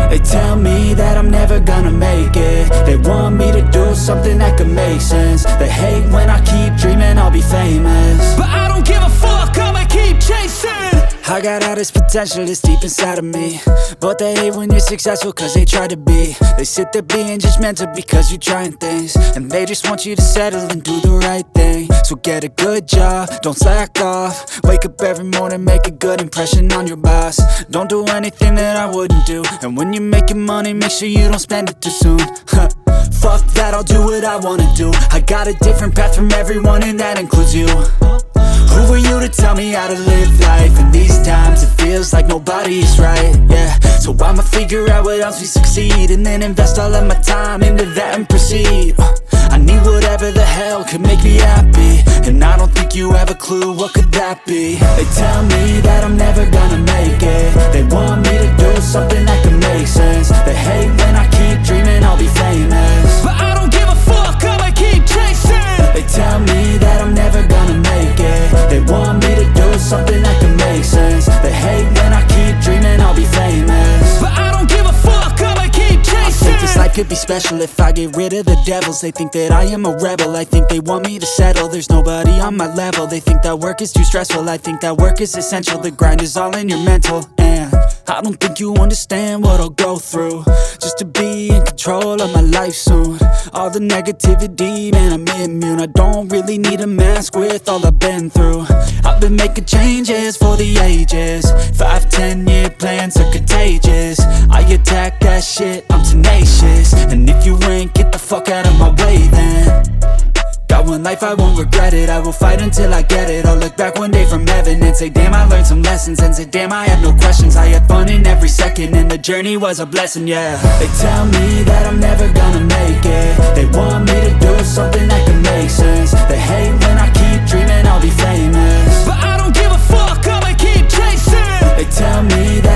They tell me that I'm never gonna make it. They want me to do something that could make sense. They hate when I keep dreaming I'll be famous, but I don't give a fuck, I'ma keep chasing. I got all this potential that's deep inside of me, but they hate when you're successful cause they try to be. They sit there being judgmental because you're trying things, and they just want you to settle and do the right thing. So get a good job, don't slack off. Wake up every morning, make a good impression on your boss. Don't do anything that I wouldn't do, and when you're making money, make sure you don't spend it too soon. Fuck that, I'll do what I wanna do. I got a different path from everyone, and that includes you. Who are you to tell me how to live life? In these times it feels like nobody's right, yeah. So I'ma figure out what else we succeed, and then invest all of my time into that and proceed. I need whatever the hell could make me happy, and I don't think you have a clue what could that be. They tell me that I'm never gonna make it. They want me to do something that could make sense. They hate when I keep dreaming I'll be famous, but I don't give a fuck, I'ma keep chasing. They tell me that I'm never gonna make it. They want me to do something that can make sense. They hate when I keep dreaming I'll be famous, but I don't give a fuck, I'ma keep chasing. I think this life could be special if I get rid of the devils. They think that I am a rebel, I think they want me to settle. There's nobody on my level. They think that work is too stressful, I think that work is essential. The grind is all in your mental, and I don't think you understand what I'll go through just to be in control of my life soon. All the negativity, man, I'm immune. I don't really need a mask with all I've been through. I've been making changes for the ages. 5-10 year plans are contagious. I attack that shit, I'm tenacious. And if you ain't, get the fuck out of my way then. Got one life, I won't regret it. I will fight until I get it. I'll look back one day from heaven and say, damn, I learned some lessons. And say, damn, I had no questions. I had fun in every second, and the journey was a blessing, yeah. They tell me that I'm never gonna make it. They want me to do something that can make sense. They hate when I keep dreaming I'll be famous, but I don't give a fuck, I'ma keep chasing. They tell me that